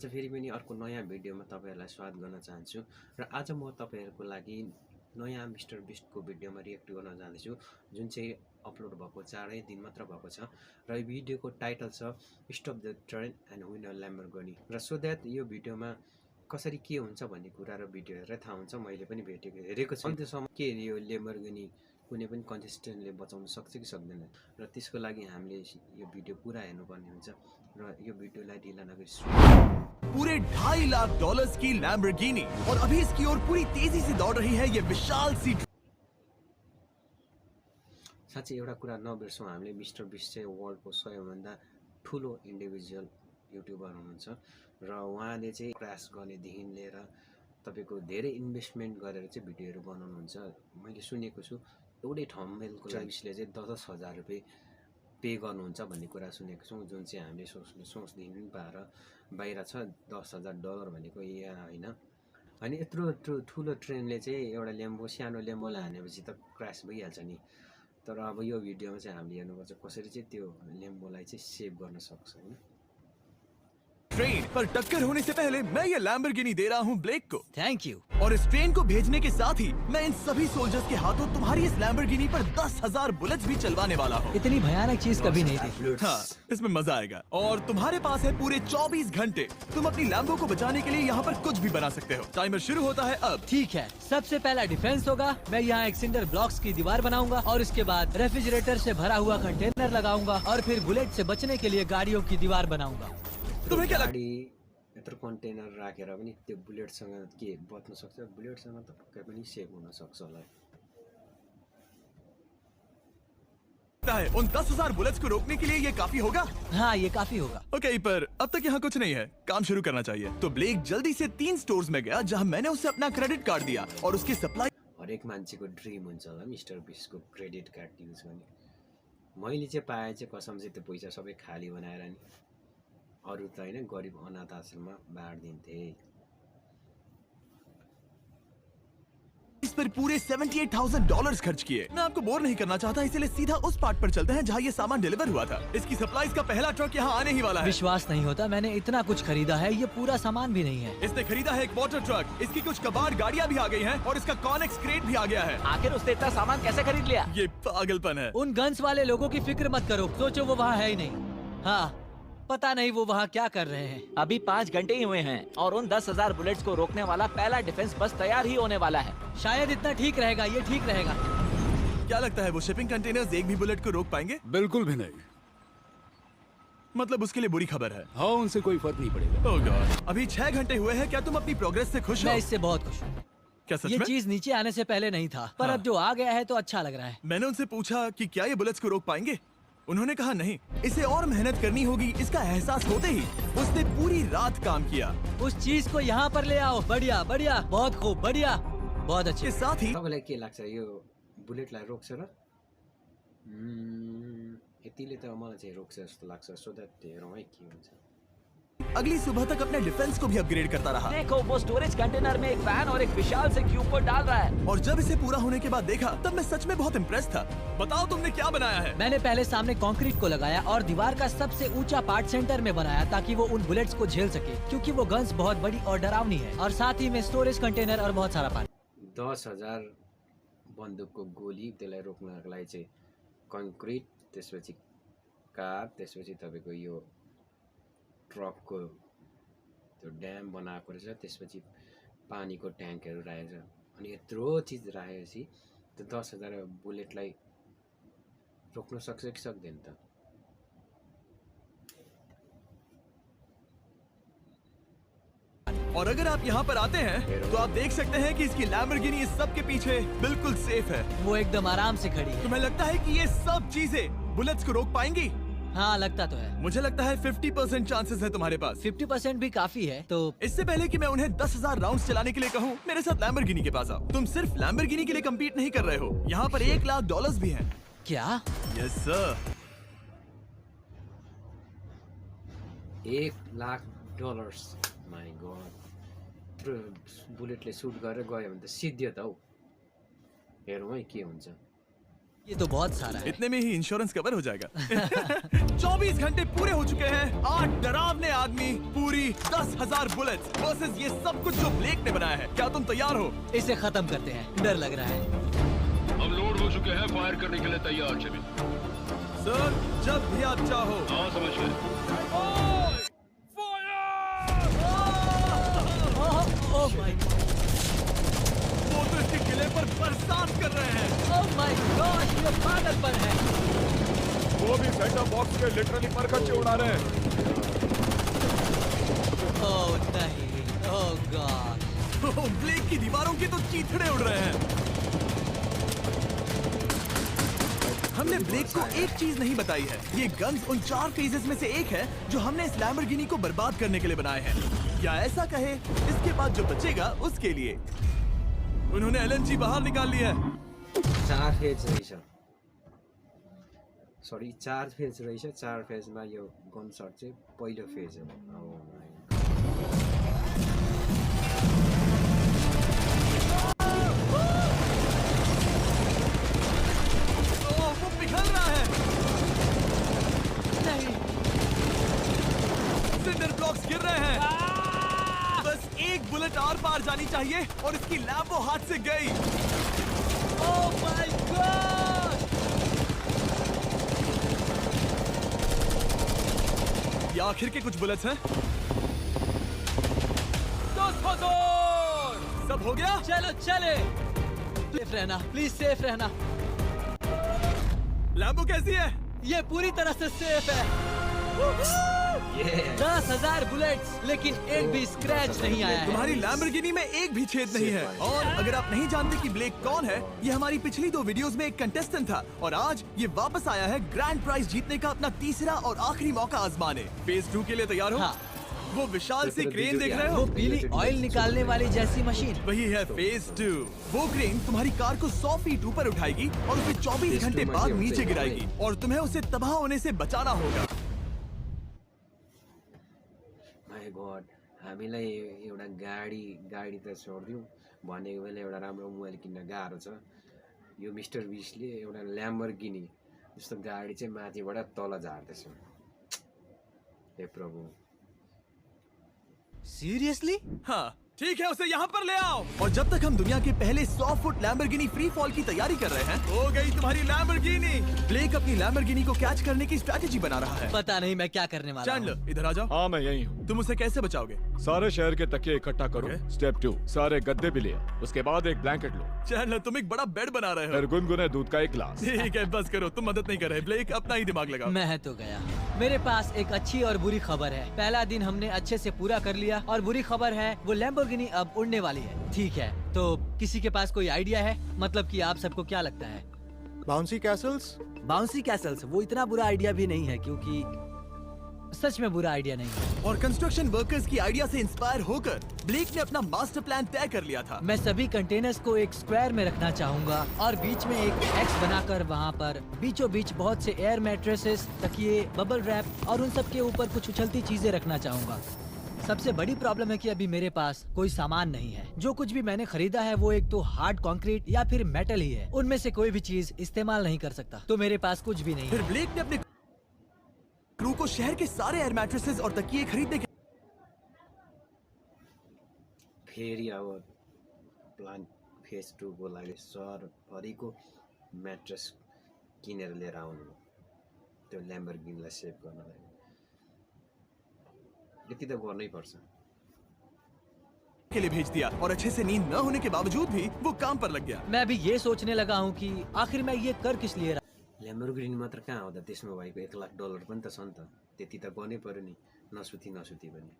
आज फेरि पनि अर्को नयाँ भिडियोमा तपाईहरुलाई स्वागत गर्न चाहन्छु र आज म तपाईहरुको लागि नयाँ मिस्टर बिस्टको भिडियोमा रिएक्ट गर्न जाँदैछु जुन चाहिँ अपलोड भएको 4 दिन मात्र भएको छ र यो भिडियोको टाइटल छ stop the train and win a Lamborghini र सो दैट यो भिडियोमा कसरी के हुन्छ भन्ने कुरा र भिडियो हेरेर थाहा हुन्छ मैले पनि हेरेको छु अन्त्यसम्म के यो ल्याम्बोर्गिनी कुनै पनि कन्टेस्टेन्टले बचाउन सक्छ कि सक्दैन र त्यसको लागि हामीले यो भिडियो पुरा हेर्नुपर्ने हुन्छ र यो भिडियोलाई ढिला नगरी पूरे $2.5 लाख की लैम्बोर्गिनी और अभी इसकी ओर पूरी तेजी से दौड़ रही है ये विशाल सी। साँच्चै एउटा कुरा नबिर्सौँ हामीले मिस्टर बिस्ट चाहिँ वर्ल्डको सबैभन्दा ठुलो इन्डिभिजुअल युट्युबर हुनुहुन्छ र उहाँले चाहिँ क्रास गर्नेदेखि लिएर तपाईको धेरै इन्भेस्टमेन्ट गरेर चाहिँ भिडियोहरू बनाउनुहुन्छ मैले सुनेको छु एउटै थम्बनेलको लागि चाहिँ 10,000 रुपैयाँ पे गर्नुहुन्छ भन्ने कुरा सुनेको छौँ जुन चाहिँ हामीले सोच्दैनौँ पनि पाएर बाहिर छ $10,000 भनेको यहाँ हैन अनि यत्रो ठुलो ट्रेनले चाहिँ एउटा सानो ल्याम्बोलाई हानेपछि त क्रास भइहाल्छ नि तर अब यो भिडियोमा चाहिँ हामीले हेर्नुपर्छ कसरी चाहिँ त्यो ल्याम्बोलाई चाहिँ सेभ गर्न सक्छ हैन ट्रेन पर टक्कर होने से पहले मैं ये लैम्बोर्गिनी दे रहा हूँ ब्लेक को। Thank you. और इस ट्रेन को भेजने के साथ ही मैं इन सभी सोल्जर्स के हाथों तुम्हारी इस लैम्बोर्गिनी पर 10,000 बुलेट्स भी चलवाने वाला हूँ। इतनी भयानक चीज कभी नहीं थी। हाँ, इसमें मजा आएगा और तुम्हारे पास है पूरे 24 घंटे। तुम अपनी लैम्बो को बचाने के लिए यहाँ पर कुछ भी बना सकते हो। टाइमर शुरू होता है अब। ठीक है, सबसे पहला डिफेंस होगा। मैं यहाँ एक सिंडर ब्लॉक्स की दीवार बनाऊंगा और इसके बाद रेफ्रिजरेटर से भरा हुआ कंटेनर लगाऊंगा और फिर बुलेट से बचने के लिए गाड़ियों की दीवार बनाऊंगा। तुम्हें क्या गाडी यत्रो कन्टेनर राखेर पनि त्यो बुलेटसँग के बच्न सक्छ बुलेटसँग त पक्कै पनि सेभ हुन सक्छ होला है उन 10,000 बुलेट्स को रोकने के लिए ये काफी होगा? हाँ, ये काफी होगा। ओके, पर अब तक यहाँ कुछ नहीं है, काम शुरू करना चाहिए। तो ब्लेक जल्दी से 3 स्टोर्स में गया जहाँ मैंने उसे अपना क्रेडिट कार्ड दिया और उसकी सप्लाई। हरेक मान्छेको ड्रिम हुन्छ होला मिस्टर बिस्टको क्रेडिट कार्ड युज गर्ने मैले चाहिँ पाए चाहिँ कसम चाहिँ त्यो पैसा सबै खाली बनाएर नि अरु त हैन गरिब अनाथ आश्रममा बाँड्दिन्थे। इस पर पूरे $78,000 खर्च किए। मैं आपको बोर नहीं करना चाहता इसलिए सीधा उस पार्ट पर चलते हैं जहाँ ये सामान डिलीवर हुआ था। इसकी सप्लाईज का पहला ट्रक यहाँ आने ही वाला है। विश्वास नहीं होता, मैंने इतना कुछ खरीदा है, ये पूरा सामान भी नहीं है। इसने खरीदा है एक वाटर ट्रक, इसकी कुछ कबाड़ गाड़ियाँ भी आ गई हैं और इसका कॉनेक्स क्रेट भी आ गया है। आखिर उसने इतना सामान कैसे खरीद लिया? ये पागलपन है। उन गन्स वाले लोगों की फिक्र मत करो, सोचो वो वहाँ है ही नहीं। हाँ, पता नहीं वो वहाँ क्या कर रहे हैं। अभी 5 घंटे ही हुए हैं और उन 10,000 बुलेट्स को रोकने वाला पहला डिफेंस बस तैयार ही होने वाला है। शायद इतना ठीक रहेगा, ये ठीक रहेगा। क्या लगता है वो शिपिंग कंटेनर्स एक भी बुलेट को रोक पाएंगे? बिल्कुल भी नहीं। मतलब उसके लिए बुरी खबर है। हाँ, उनसे कोई फर्क नहीं पड़ेगा। ओह गॉड, अभी 6 घंटे हुए हैं, क्या तुम अपनी प्रोग्रेस से खुश हो? मैं इससे बहुत खुश हूँ। क्या सच ये में? चीज नीचे आने से पहले नहीं था, पर हाँ। अब जो आ गया है तो अच्छा लग रहा है। मैंने उनसे पूछा कि क्या ये बुलेट्स को रोक पाएंगे? उन्होंने कहा नहीं, इसे और मेहनत करनी होगी। इसका एहसास होते ही उसने पूरी रात काम किया। उस चीज को यहाँ पर ले आओ। बढ़िया बढ़िया, बहुत खूब, बढ़िया, बहुत अच्छे। के साथ ही तपाईलाई के लाग्छ यो बुलेटलाई रोक्छ र यतिले त मलाई चाहिँ रोक्छ जस्तो लाग्छ सो दैट हेरौँ है के हुन्छ। अगली सुबह तक अपने डिफेंस को भी अपग्रेड करता रहा देखो वो स्टोरेज कंटेनर में एक वैन और एक विशाल से क्यूब को डाल रहा है। और जब इसे पूरा होने के बाद देखा तब मैं सच में बहुत इम्प्रेस था। बताओ तुमने क्या बनाया है? मैंने पहले सामने कंक्रीट को लगाया और दीवार का सबसे ऊंचा पार्ट सेंटर में बनाया ताकि वो उन बुलेट्स को झेल सके क्योंकि वो गन्स बहुत बड़ी और डरावनी है। और साथ ही में स्टोरेज कंटेनर और बहुत सारा पानी। 10,000 बन्दुकको गोली त्यसलाई रोक्नको लागि चाहिँ कन्क्रिट त्यसपछि कार त्यसपछि तपाईको यो ट्रकको त्यो ड्याम बनाएको रहेछ त्यसपछि पानीको ट्याङ्कहरू राखेको छ अनि यत्रो चीज राखेपछि त्यो 10,000 बुलेटलाई रोक्न सक्छ कि सक्दैन त? और अगर आप यहाँ पर आते हैं तो आप देख सकते हैं कि इसकी लैम्बोर्गिनी इस सब के पीछे बिल्कुल सेफ है। वो एकदम आराम से खड़ी है। तुम्हें लगता है कि ये सब चीजें बुलेट्स को रोक पाएंगी? हाँ, लगता तो है। मुझे लगता है 50% चांसेस है तुम्हारे पास। 50% भी काफी है। तो इससे पहले कि मैं उन्हें 10,000 राउंड्स चलाने के लिए कहूँ, मेरे साथ लैम्बोर्गिनी के पास आओ। तुम सिर्फ लैम्बोर्गिनी के लिए कम्पीट नहीं कर रहे हो, यहाँ पर $1 लाख भी हैं। क्या? Yes sir. $1 lakh. My god, बुलेटले सुट गरेर गयो भने त सिद्धियो त हौ। हेरौँ है के हुन्छ। ये तो बहुत सारा है। इतने में ही इंश्योरेंस कवर हो जाएगा। 24 घंटे पूरे हो चुके हैं। 8 डरावने आदमी पूरी अभी 10,000 बुलेट्स वर्सेस ये सब कुछ जो ब्लेक ने बनाया है। क्या तुम तैयार हो? इसे खत्म करते हैं, डर लग रहा है। हम लोड हो चुके हैं, फायर करने के लिए तैयार चले। सर जब भी आप चाहो। हाँ समझ गए। ओह माय गॉड, वो तो इसके किले पर बरसात कर रहे हैं। ओह माय गॉड, ये पागलपन है। वो भी सेटअप बॉक्स के लिटरली पर खर्चे उड़ा रहे हैं। ओह नहीं, ओह गॉड। ब्लेक की दीवारों के तो चीथड़े उड़ रहे हैं। हमने ब्लेक को एक चीज नहीं बताई है, ये गन्स उन 4 फेजेस में से एक है जो हमने इस लैम्बोर्गिनी को बर्बाद करने के लिए बनाए हैं। या ऐसा कहे, इसके बाद जो बचेगा उसके लिए। उन्होंने एलएनजी बाहर निकाल लिया है। 4 फेज रहेछ, सरी 4 फेज रहेछ। 4 फेजमा यो गन शट चाहिँ पहिलो फेज हो। वो पिघल रहा है। नहीं, सिंडर ब्लॉक्स गिर रहे हैं। बस एक बुलेट आर पार जानी चाहिए और इसकी लैम्बो हाथ से गई। Oh my God. ये आखिर के कुछ बुलेट्स हैं। सब हो गया? चलो चले। सेफ रहना, प्लीज सेफ रहना। लैम्बो कैसी है? ये पूरी तरह से सेफ है। 10,000 बुलेट्स, लेकिन एक भी स्क्रैच नहीं आया है। तुम्हारी लैम्बोर्गिनी में एक भी छेद नहीं है। और अगर आप नहीं जानते कि ब्लेक कौन है, ये हमारी पिछली 2 वीडियोस में एक कंटेस्टेंट था और आज ये वापस आया है ग्रैंड प्राइज जीतने का अपना तीसरा और आखिरी मौका आजमाने। फेज 2 के लिए तैयार हो? हाँ। वो विशाल सी क्रेन देख रहे हो? वो पीली ऑयल निकालने वाली जैसी मशीन। वही है फेज 2। वो क्रेन तुम्हारी कार को 100 फीट ऊपर उठाएगी और उसे 24 घंटे बाद नीचे गिराएगी और तुम्हें उसे तबाह होने से बचाना होगा। माय गॉड, हामीलाई एउटा गाडी त छोड्दिउँ, भनेको बेला एउटा राम्रो मोबाइल किन्न गाह्रो छ। यो मिस्टर बिस्टले एउटा ल्याम्बोर्गिनी जस्तो गाडी चाहिँ माथिबाट तल झार्दैछ। हे प्रभु। सीरियसली? हाँ ठीक है, उसे यहाँ पर ले आओ। और जब तक हम दुनिया के पहले 100 फुट लैम्बोर्गिनी फ्री फॉल की तैयारी कर रहे हैं, हो गई तुम्हारी लैम्बोर्गिनी। ब्लेक अपनी लैम्बोर्गिनी को कैच करने की स्ट्रैटेजी बना रहा है। पता नहीं मैं क्या करने वाला हूँ। चैंडलर इधर आ जाओ। हाँ मैं यही हूँ। तुम उसे कैसे बचाओगे? सारे शहर के तकिए इकट्ठा करो। स्टेप 2, सारे गद्दे भी ले। उसके बाद एक ब्लैंकेट लो। चैंडलर तुम एक बड़ा बेड बना रहे हो। फिर गुनगुने दूध का एक गिलास। ठीक है बस करो, तुम मदद नहीं कर रहे। ब्लेक अपना ही दिमाग लगाओ। मैं तो गया। मेरे पास एक अच्छी और बुरी खबर है। पहला दिन हमने अच्छे से पूरा कर लिया और बुरी खबर है वो लैम्बोर्गिनी अब उड़ने वाली है। ठीक है, तो किसी के पास कोई आइडिया है? मतलब कि आप सबको क्या लगता है? Bouncy Castle's? बाउंसी कैसल्स वो इतना बुरा आइडिया भी नहीं है, क्योंकि सच में बुरा आइडिया नहीं है। और कंस्ट्रक्शन वर्कर्स की आइडिया से इंस्पायर होकर ब्लेक ने अपना मास्टर प्लान तय कर लिया था। मैं सभी कंटेनर्स को एक स्क्वायर में रखना चाहूंगा और बीच में एक एक्स बनाकर वहाँ पर बीचों बीच बहुत से एयर मैट्रेसेस, तकिए, बबल रैप और उन सब के ऊपर कुछ उछलती चीजें रखना चाहूंगा। सबसे बड़ी प्रॉब्लम है कि अभी मेरे पास कोई सामान नहीं है। जो कुछ भी मैंने खरीदा है वो एक तो हार्ड कंक्रीट या फिर मेटल ही है। उनमें से कोई भी चीज इस्तेमाल नहीं कर सकता, तो मेरे पास कुछ भी नहीं फिर है। ब्लेक ने अपने क्रू को शहर के सारे एयर मैट्रेसेस और तकिए खरीदने के फेरि अब प्लान फेज 2 को लागि सहरभरिको म्याट्रेस किनेर लिएर आउनु त्यो ल्याम्बोर्गिनीलाई सेभ गर्नलाई। यति त गर्नै पर्छ। के लिए भेज दिया और अच्छे से नींद न होने के बावजूद भी वो काम पर लग गया। मैं अभी ये सोचने लगा हूँ कि आखिर मैं ये कर किस लिए रहा। ल्याम्बोर्गिनी मात्र कहाँ हो त, त्यसमा भएको $1,00,000 पनि त छ नि त। त्यति त गर्नै पर्यो नि, नसुती पनि।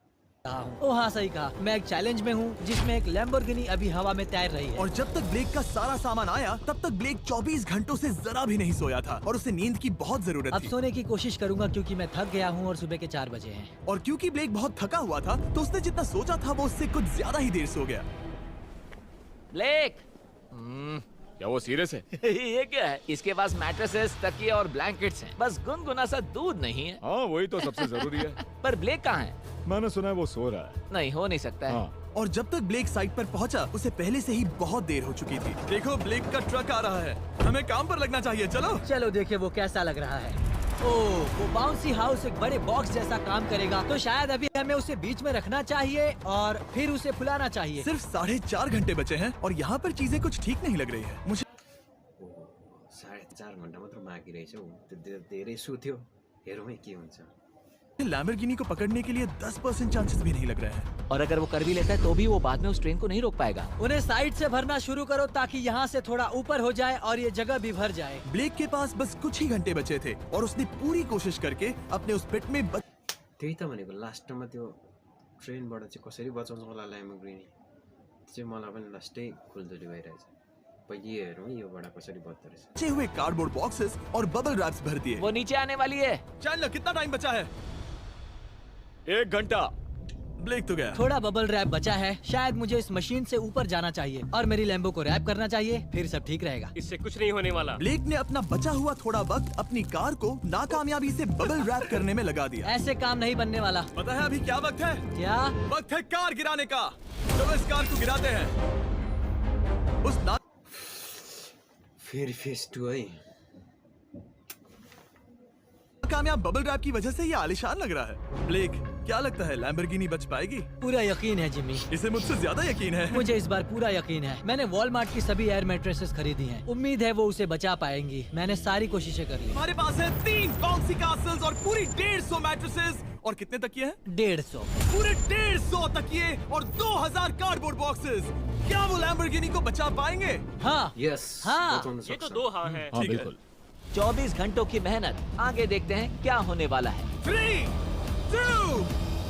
ओ हाँ सही कहा, मैं एक चैलेंज में हूँ जिसमें एक लैम्बोर्गिनी अभी हवा में तैर रही है। और जब तक ब्लेक का सारा सामान आया तब तक ब्लेक 24 घंटों से जरा भी नहीं सोया था और उसे नींद की बहुत जरूरत अब थी। सोने की कोशिश करूंगा क्योंकि मैं थक गया हूँ और सुबह के 4 बजे हैं। और क्योंकि ब्लेक बहुत थका हुआ था तो उसने जितना सोचा था वो उससे कुछ ज्यादा ही देर सो गया। ब्लेक क्या वो सीरियस है? ये क्या है? इसके पास मैट्रेसेस, तकिए और ब्लैंकेट्स हैं। बस गुनगुना सा दूध नहीं है। हाँ वही तो सबसे जरूरी है। पर ब्लेक कहाँ है? मैंने सुना है वो सो रहा है। नहीं हो नहीं सकता है। हाँ और जब तक ब्लेक साइट पर पहुंचा उसे पहले से ही बहुत देर हो चुकी थी। देखो ब्लेक का ट्रक आ रहा है, हमें काम पर लगना चाहिए। चलो चलो देखे वो कैसा लग रहा है। ओह, वो बाउंसी हाउस एक बड़े बॉक्स जैसा काम करेगा, तो शायद अभी हमें उसे बीच में रखना चाहिए और फिर उसे फुलाना चाहिए। सिर्फ 4.5 घंटे बचे हैं और यहाँ पर चीजें कुछ ठीक नहीं लग रही है मुझे। 4.5 घन्टा मात्र बाँकी रहेछ हौ, त्यो धेरै सुत्यो। हेरौँ है के हुन्छ। लैम्बोर्गिनी को पकड़ने के लिए 10% चांसेस भी नहीं लग रहे हैं। और अगर वो कर भी लेता है तो भी वो बाद में उस ट्रेन को नहीं रोक पाएगा। उन्हें साइड से भरना शुरू करो ताकि यहाँ से थोड़ा ऊपर हो जाए और ये जगह भी भर जाए। ब्लेक के पास बस कुछ ही घंटे बचे थे और उसने पूरी कोशिश करके अपने उस पिट में त्यही त भनेको लास्टमा त्यो ट्रेनबाट चाहिँ कसरी बचाउँछ होला ल्याम्बोर्गिनी चाहिँ मलाई पनि लास्टै खुल्दुली भइरहेछ। पहिले हेरौँ योबाट कसरी बच्दो रहेछ। बचे हुए कार्डबोर्ड बॉक्सेस और बबल रैप्स भर दिए। वो नीचे आने वाली है। चैंडलर, कितना टाइम बचा है? 1 घंटा। ब्लेक तो गया। थोड़ा बबल रैप बचा है। शायद मुझे इस मशीन से ऊपर जाना चाहिए और मेरी लैम्बो को रैप करना चाहिए, फिर सब ठीक रहेगा। इससे कुछ नहीं होने वाला। ब्लेक ने अपना बचा हुआ थोड़ा वक्त अपनी कार को नाकामयाबी से बबल रैप करने में लगा दिया। ऐसे काम नहीं बनने वाला। पता है अभी क्या वक्त है? क्या? वक्त है कार गिराने का। चलो इस कार को गिराते हैं। उस फेरि फेस 2 है। कामयाब बबल रैप की वजह से ये आलिशान लग रहा है। ब्लेक, क्या लगता है लैम्बोर्गिनी बच पाएगी? पूरा यकीन है जिमी। इसे मुझसे ज्यादा यकीन है। मुझे इस बार पूरा यकीन है। मैंने वॉलमार्ट की सभी एयर मैट्रेसेस खरीदी हैं। उम्मीद है वो उसे बचा पाएंगी। मैंने सारी कोशिशें कर ली। हमारे पास है 3 बाउंसी कासल्स और पूरी 150 मैट्रेसेस और कितने तकिए हैं? 150। पूरे 150 तकिए और 2000 कार्डबोर्ड बॉक्सेस। क्या वो लैम्बोर्गिनी को बचा पाएंगे? हाँ। यस, हाँ। बचाउन ये तो सक्छ। 2 हाँ है। हाँ ठीक है। बिल्कुल। 24 घंटों की मेहनत, आगे देखते हैं क्या होने वाला है। 3, 2,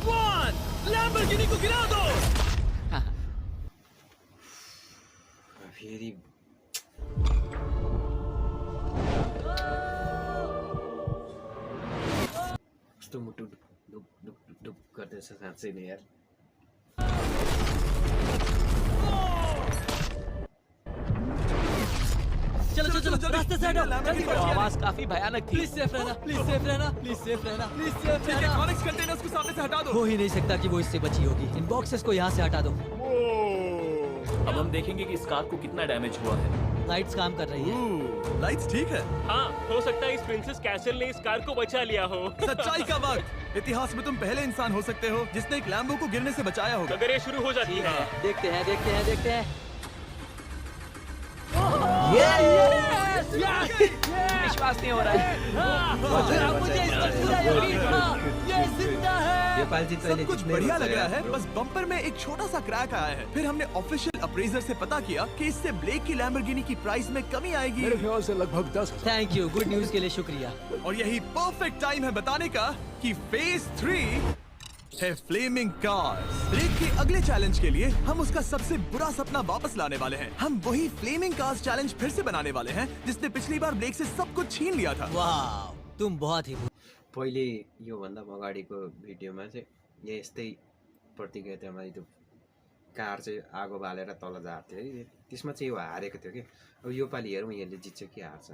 1, लैम्बोर्गिनी को गिरा दो। फेरि कस्तो मुटु ढुक ढुक ढुक गर्दैछ साँच्चै नै यार। चलो चलो चलो, रास्ते से हटो, जल्दी वो करो। आवाज काफी भयानक थी। प्लीज सेफ रहना, प्लीज सेफ रहना, प्लीज सेफ रहना, प्लीज सेफ रहना। इलेक्ट्रॉनिक्स कंटेनर्स को सामने से हटा दो। हो ही नहीं सकता कि वो इससे बची होगी। इन बॉक्सेस को यहाँ से हटा दो। अब हम देखेंगे कि इस कार को कितना डैमेज हुआ है। लाइट्स काम कर रही है। लाइट्स ठीक है। हाँ, हो सकता है इस प्रिंसेस कैसल ने इस कार को बचा लिया हो। सच्चाई का वक्त। इतिहास में तुम पहले इंसान हो सकते हो जिसने एक लैम्बो को गिरने से बचाया होगा। अगर ये शुरू हो जाती है। देखते हैं, देखते हैं, देखते हैं। विश्वास नहीं हो रहा है। मुझे इस पर पूरा यकीन था। ये जिंदा है। नेपालजी सब तैँले कुछ जित्नै बढ़िया पर्छ लग रहा यार, है, ब्रो। बस बम्पर में एक छोटा सा क्रैक आया है। फिर हमने ऑफिशियल अप्रेजर से पता किया कि इससे ब्लेक की लैम्बोर्गिनी की प्राइस में कमी आएगी। मेरे ख्याल से लगभग 10,000। थैंक यू, गुड न्यूज के लिए शुक्रिया। और यही परफेक्ट टाइम है बताने का कि फेज 3 है फ्लेमिंग कार्स। ब्लेक के अगले चैलेंज के लिए हम उसका सबसे बुरा सपना वापस लाने वाले हैं। हम वही फ्लेमिंग कार्स चैलेंज फिर से बनाने वाले हैं जिसने पिछली बार ब्लेक से सब कुछ छीन लिया था। वाह, तुम बहुत ही पहिले योभन्दा अगाडिको भिडियोमा चाहिँ यस्तै प्रतियोगितामा त्यो कार चाहिँ आगो बालेर तल झार्थ्यो है, त्यसमा चाहिँ यो हारेको थियो कि। अब योपालि हेरौँ यसले जित्छ कि हार्छ।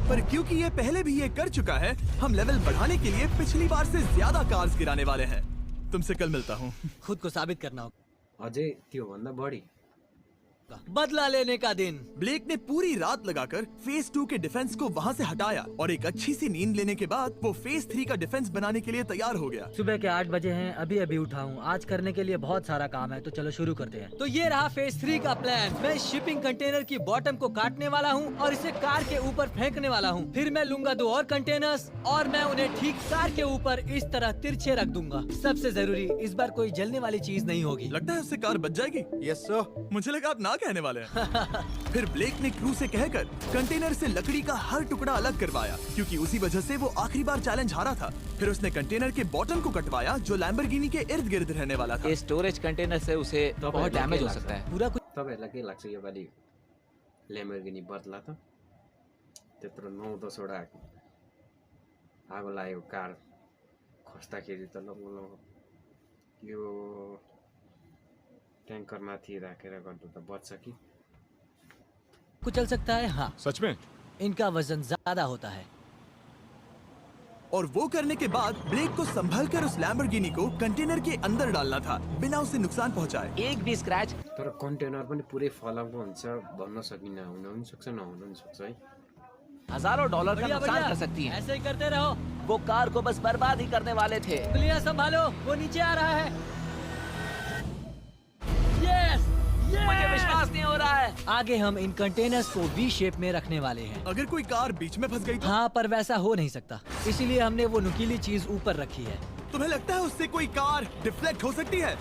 पर क्योंकि ये पहले भी ये कर चुका है, हम लेवल बढ़ाने के लिए पिछली बार से ज्यादा कार्स गिराने वाले हैं। तुमसे कल मिलता हूँ। खुद को साबित करना होगा। अझै त्योभन्दा बढी। बदला लेने का दिन। ब्लेक ने पूरी रात लगाकर फेज 2 के डिफेंस को वहाँ से हटाया और एक अच्छी सी नींद लेने के बाद वो फेज 3 का डिफेंस बनाने के लिए तैयार हो गया। सुबह के 8 बजे हैं, अभी अभी उठा हूँ। आज करने के लिए बहुत सारा काम है, तो चलो शुरू करते हैं। तो ये रहा फेज 3 का प्लान। मैं शिपिंग कंटेनर की बॉटम को काटने वाला हूँ और इसे कार के ऊपर फेंकने वाला हूँ। फिर मैं लूंगा 2 और कंटेनर्स और मैं उन्हें ठीक कार के ऊपर इस तरह तिरछे रख दूंगा। सबसे जरूरी, इस बार कोई जलने वाली चीज नहीं होगी। लगता है उससे कार बच जाएगी। Yes sir. मुझे लगा आप ना कहने वाले हैं। फिर ब्लेक ने क्रू से कहकर कंटेनर से लकड़ी का हर टुकड़ा अलग करवाया क्योंकि उसी वजह से वो आखिरी बार चैलेंज हारा था। फिर उसने कंटेनर के बॉटम को कटवाया जो लैम्बोर्गिनी के इर्द गिर्द रहने वाला था। ये स्टोरेज कंटेनर से उसे बहुत डैमेज हो सकता है। पूरा कुछ तपाईँहरूलाई के लाग्छ योपालि ल्याम्बोर्गिनी बदला त? त्यत्रो 9-10 वटा आगो लागेको कार खस्दाखेरि त लगभग यो ट्याङ्करमाथि राखेर गर्नु त बच्छ कि? कुचल सकता है। हाँ, सच में? इनका वजन ज्यादा होता है। और वो करने के बाद ब्लेक को संभल कर उस लैम्बोर्गिनी को कंटेनर के अंदर डालना था बिना उसे नुकसान पहुंचाए। एक भी स्क्रैच। तर कन्टेनर पनि पुरै फलाएको हुन्छ भन्न सकिन्न, हुन पनि सक्छ नहुन पनि सक्छ है। हजारों डॉलर का बढ़िया नुकसान बढ़िया, कर सकती हैं। ऐसे ही करते रहो। वो कार को बस बर्बाद ही करने वाले थे। लिया संभालो, वो नीचे आ रहा है। यस मुझे विश्वास नहीं हो रहा है। आगे हम इन कंटेनर्स को वी शेप में रखने वाले हैं। अगर कोई कार बीच में फंस गई तो? हाँ, पर वैसा हो नहीं सकता, इसीलिए हमने वो नुकीली चीज ऊपर रखी है। तुम्हें लगता है उससे कोई कार डिफ्लेक्ट हो सकती है?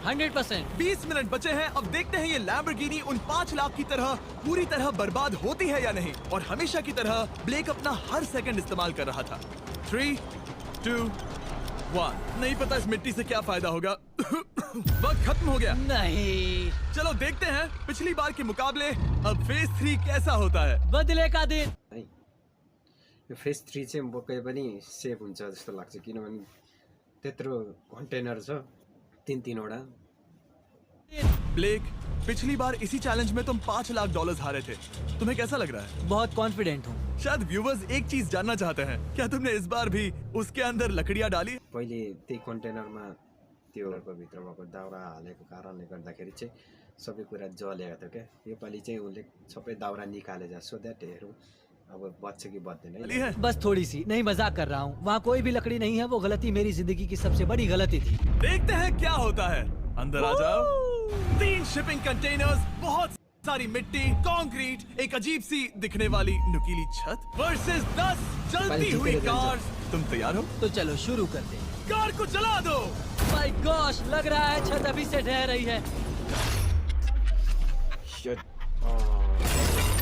100%। 20 मिनट बचे हैं। अब देखते हैं ये लैम्बोर्गिनी उन 5 लाख की तरह पूरी तरह बर्बाद होती है या नहीं। और हमेशा की तरह ब्लेक अपना हर सेकंड इस्तेमाल कर रहा था। 3, 2, 1। नहीं पता इस मिट्टी से क्या फायदा होगा। वक्त खत्म हो गया। नहीं, चलो देखते हैं पिछली बार के मुकाबले अब फेज 3 कैसा होता है। बदले का दिन। है यो फेज 3 चाहिँ पक्कै पनि सेफ हुन्छ जस्तो लाग्छ, किनभने त्यत्रो कन्टेनर छ, तीन-तीनवटा। ब्लेक, पिछली बार इसी चैलेंज में तुम $5 लाख हारे थे। तुम्हें कैसा लग रहा है? बहुत कॉन्फिडेंट हूँ। शायद व्यूवर्स एक चीज जानना चाहते हैं, क्या तुमने इस बार भी उसके अंदर लकड़ियां डाली? पहिले त्यही कन्टेनरमा त्यो भित्र भएको दाउरा हालेको कारणले गर्दाखेरि चाहिँ सबै कुरा जलेको थियो क्या। योपालि चाहिँ उसले सबै दाउरा निकाले जा, सो द्याट हेरौँ अब बच्छ कि बच्दैन है? बस थोड़ी सी, नहीं मजाक कर रहा हूँ। वहाँ कोई भी लकड़ी नहीं है। वो गलती मेरी जिंदगी की सबसे बड़ी गलती थी। देखते हैं क्या होता है। अंदर आ जाओ। 3 शिपिंग कंटेनर्स, बहुत सारी मिट्टी, कंक्रीट, एक अजीब सी दिखने वाली नुकीली छत वर्सेस 10 जलती हुई कार्स। तुम तैयार हो? तो चलो शुरू करते हैं। कार को जला दो। माय गॉश, लग रहा है छत अभी से ढह रही है।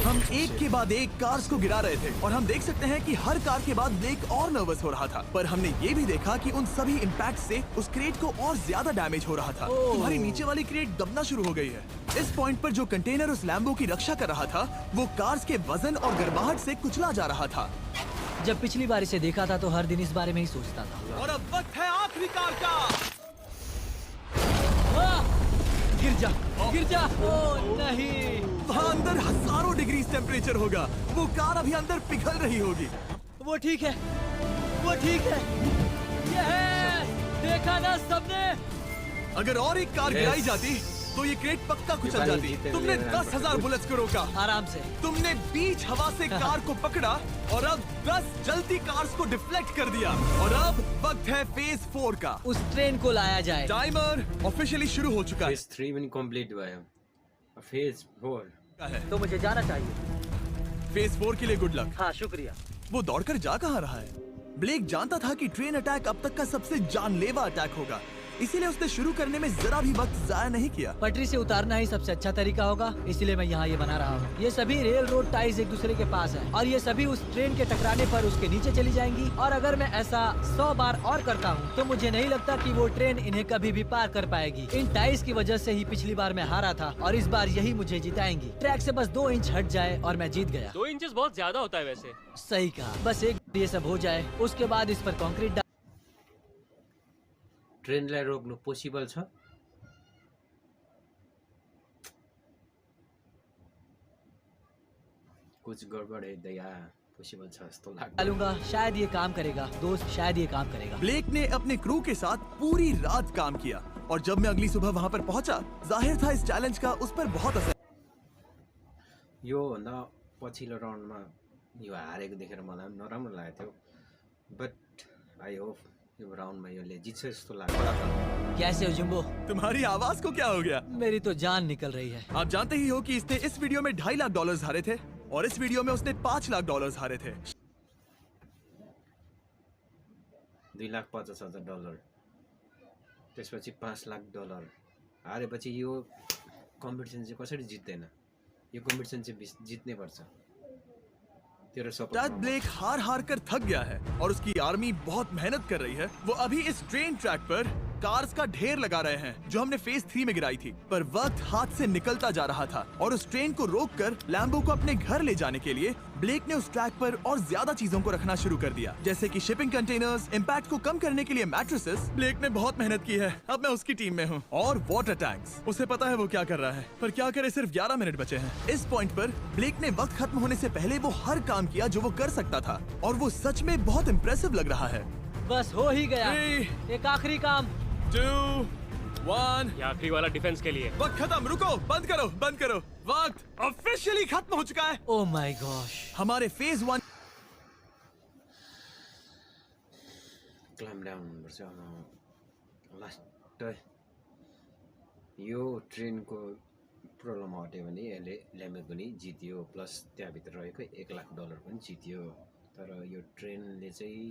हम एक के बाद एक कार्स को गिरा रहे थे और हम देख सकते हैं कि हर कार के बाद ब्लेक और नर्वस हो रहा था। पर हमने ये भी देखा कि उन सभी इम्पैक्ट से उस क्रेट को और ज्यादा डैमेज हो रहा था। तुम्हारी नीचे वाली क्रेट दबना शुरू हो गई है। इस पॉइंट पर जो कंटेनर उस लैम्बो की रक्षा कर रहा था, वो कार्स के वजन और गर्माहट से कुचला जा रहा था। जब पिछली बार इसे देखा था तो हर दिन इस बारे में ही सोचता था। और अब वक्त है आखिरी कार का। गिर जा, गिर जा। ओह नहीं, वहाँ अंदर हजारों डिग्री टेम्परेचर होगा। वो कार अभी अंदर पिघल रही होगी। वो ठीक है, वो ठीक है। ये है, देखा ना सबने। अगर और एक कार गिराई जाती तो ये क्रेट पक्का कुचल जाती। तुमने 10,000 बुलेट्स को रोका। आराम से। तुमने बीच हवा से कार को पकड़ा और अब 10 जलती कार्स को डिफ्लेक्ट कर दिया। और अब वक्त है फेज 4 का। उस ट्रेन को लाया जाए। टाइमर ऑफिशियली शुरू हो चुका फेज 3 पनि कम्प्लिट भयो। फेज 4 है। तो मुझे जाना चाहिए। फेज 4 के लिए गुड लक। हाँ, शुक्रिया। वो दौड़कर जा कहाँ रहा है? ब्लेक जानता था कि ट्रेन अटैक अब तक का सबसे जानलेवा अटैक होगा, इसीलिए उसने शुरू करने में जरा भी वक्त जाया नहीं किया। पटरी से उतारना ही सबसे अच्छा तरीका होगा, इसीलिए मैं यहाँ ये बना रहा हूँ। ये सभी रेल रोड टाइज एक दूसरे के पास है और ये सभी उस ट्रेन के टकराने पर उसके नीचे चली जाएंगी। और अगर मैं ऐसा 100 बार और करता हूँ तो मुझे नहीं लगता कि वो ट्रेन इन्हें कभी भी पार कर पाएगी। इन टाइज की वजह से ही पिछली बार मैं हारा था और इस बार यही मुझे जिताएंगी। ट्रैक से बस 2 इंच हट जाए और मैं जीत गया। 2 इंचेस बहुत ज्यादा होता है वैसे। सही कहा। बस एक ये सब हो जाए, उसके बाद इस पर कंक्रीट ट्रेनलाई रोक्नु पोसिबल छ? कुछ गडबड है दया, पोसिबल छ जस्तो लाग्छ। डालूंगा, शायद ये काम करेगा दोस्त, शायद ये काम करेगा। ब्लेक ने अपने क्रू के साथ पूरी रात काम किया और जब मैं अगली सुबह वहाँ पर पहुँचा, जाहिर था इस चैलेंज का उस पर बहुत असर। यो भन्दा पछिल्लो राउन्डमा यो हारेको देखेर मलाई पनि नराम्रो लागेको थियो, बट आई होप यो राउन्डमा यसले जित्छ जस्तो लाग्छ। कैसे हो जुम्बो? तुम्हारी आवाज को क्या हो गया? मेरी तो जान निकल रही है। आप जानते ही हो कि इसने इस वीडियो में $2.5 लाख हारे थे और इस वीडियो में उसने $5 लाख हारे थे। $2,50,000, त्यसपछि $5 लाख हारेपछि यो कम्पिटिसन चाहिँ कसरी जित्दैन? यो कम्पिटिसन चाहिँ जित्नै पर्छ। शायद ब्लेक हार कर थक गया है और उसकी आर्मी बहुत मेहनत कर रही है। वो अभी इस ट्रेन ट्रैक पर कार्स का ढेर लगा रहे हैं जो हमने फेज 3 में गिराई थी। पर वक्त हाथ से निकलता जा रहा था और उस ट्रेन को रोककर लैम्बो को अपने घर ले जाने के लिए ब्लेक ने उस ट्रैक पर और ज्यादा चीजों को रखना शुरू कर दिया, जैसे कि शिपिंग कंटेनर्स, इम्पैक्ट को कम करने के लिए मैट्रेसेस। ब्लेक ने बहुत मेहनत की है, अब मैं उसकी टीम में हूँ। और वाटर टैंक्स, उसे पता है वो क्या कर रहा है, पर क्या करे, सिर्फ 11 मिनट बचे हैं। इस पॉइंट पर ब्लेक ने वक्त खत्म होने से पहले वो हर काम किया जो वो कर सकता था और वो सच में बहुत इम्प्रेसिव लग रहा है। बस हो ही गया। 3, एक आखिरी काम। 2, 1। ये आखिरी वाला डिफेंस के लिए। वक्त खत्म, रुको, बंद करो, बंद करो। वक्त ऑफिशियली खत्म हो चुका है। Oh my gosh. हमारे फेज 1 क्लाइम डाउन हुनुपर्छ। लास्ट यो ट्रेनको प्रब्लम हट्यो भने यसले ल्याम्बोर्गिनी जित्यो, प्लस त्यहाँभित्र रहेको $1,00,000 पनि जित्यो। तर यो ट्रेनले चाहिँ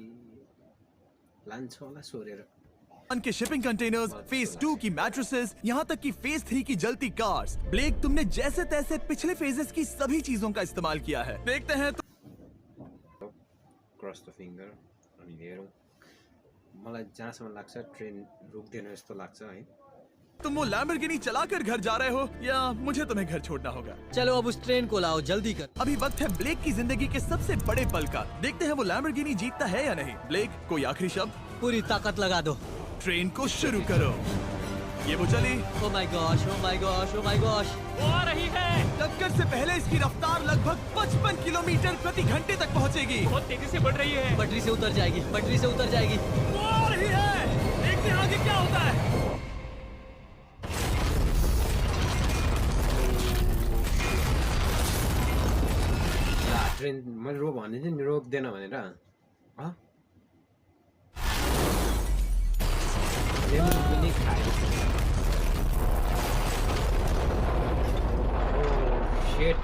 लान्छ होला सोरेर। के शिपिंग कंटेनर्स, फेज 2 की मैट्रेसेस, यहाँ तक कि फेज 3 की जलती कार्स। ब्लेक, तुमने जैसे तैसे पिछले फेजेस की सभी चीजों का इस्तेमाल किया है। देखते हैं क्रस द फिंगर अनि हेरौँ। मलाई जहाँसम्म लाग्छ ट्रेन रुक्दैन जस्तो लाग्छ है। तुम वो लैम्बोर्गिनी चलाकर घर जा रहे हो या मुझे तुम्हें घर छोड़ना होगा? चलो अब उस ट्रेन को लाओ, जल्दी कर। अभी वक्त है ब्लेक की जिंदगी के सबसे बड़े पल का। देखते हैं वो लैम्बोर्गिनी जीतता है या नहीं। ब्लेक, कोई आखिरी शब्द? पूरी ताकत लगा दो। ट्रेन को शुरू करो। ये वो चली। ओ my gosh, O my gosh, O my gosh. वो आ रही है। टक्कर से पहले इसकी रफ्तार लगभग 55 किलोमीटर प्रति घंटे तक पहुंचेगी। बहुत तेजी से बढ़ रही है। पटरी से उतर जाएगी, पटरी से उतर जाएगी। वो आ रही है। देखते हैं आगे क्या होता है। ट्रेन मैले भन्ने थिएँ नि रोक्दैन भनेर। ल्याम्बोर्गिनी खायो। शिट,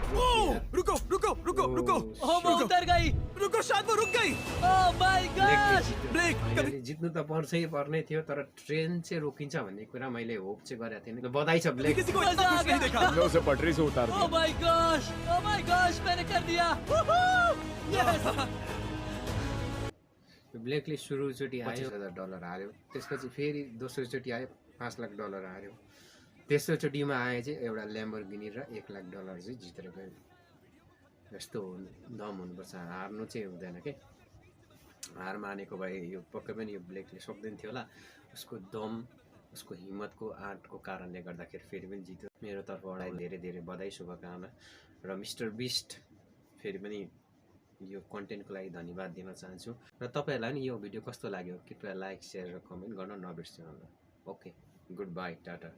रुको रुको रुको रुको। ओ वो उतर गई। रुको, शायद वो रुक गई। Oh my gosh. Blake, finally जित्नु त पर्नै थियो, तर ट्रेन चाहिँ रोकिन्छ भन्ने कुरा मैले होप चाहिँ गरेको थिएँ नि। बधाई छ ब्लेक। किसी को इतना खुश नहीं देखा। हमने उसे पटरी से उतार ओ दिया। My gosh, O my gosh, मैंने कर दिया। यस। ब्लेकले सुरुचोटि आयो $25,000 हार्यो। त्यसपछि फेरि दोस्रोचोटि आयो $5,00,000 हार्यो। तेस्रोचोटिमा आए चाहिँ एउटा ल्याम्बोर्गिनी र $1,00,000 चाहिँ जितेर गयो। यस्तो दम हुनुपर्छ, हार्नु चाहिँ हुँदैन के। हार मानेको भए यो पक्कै पनि यो ब्लेकले सक्दैन थियो होला। उसको दम, उसको हिम्मतको आँटको कारणले गर्दाखेरि फेरि पनि जित्यो। मेरो तर्फबाट धेरै धेरै बधाई, शुभकामना। र मिस्टर बिस्ट फेरि पनि यो कन्टेन्टको लागि धन्यवाद दिन चाहन्छु। र तपाईँहरूलाई पनि यो भिडियो कस्तो लाग्यो कृपया लाइक, सेयर र कमेन्ट गर्न नबिर्सिनु होला। Okay, good by, Tata.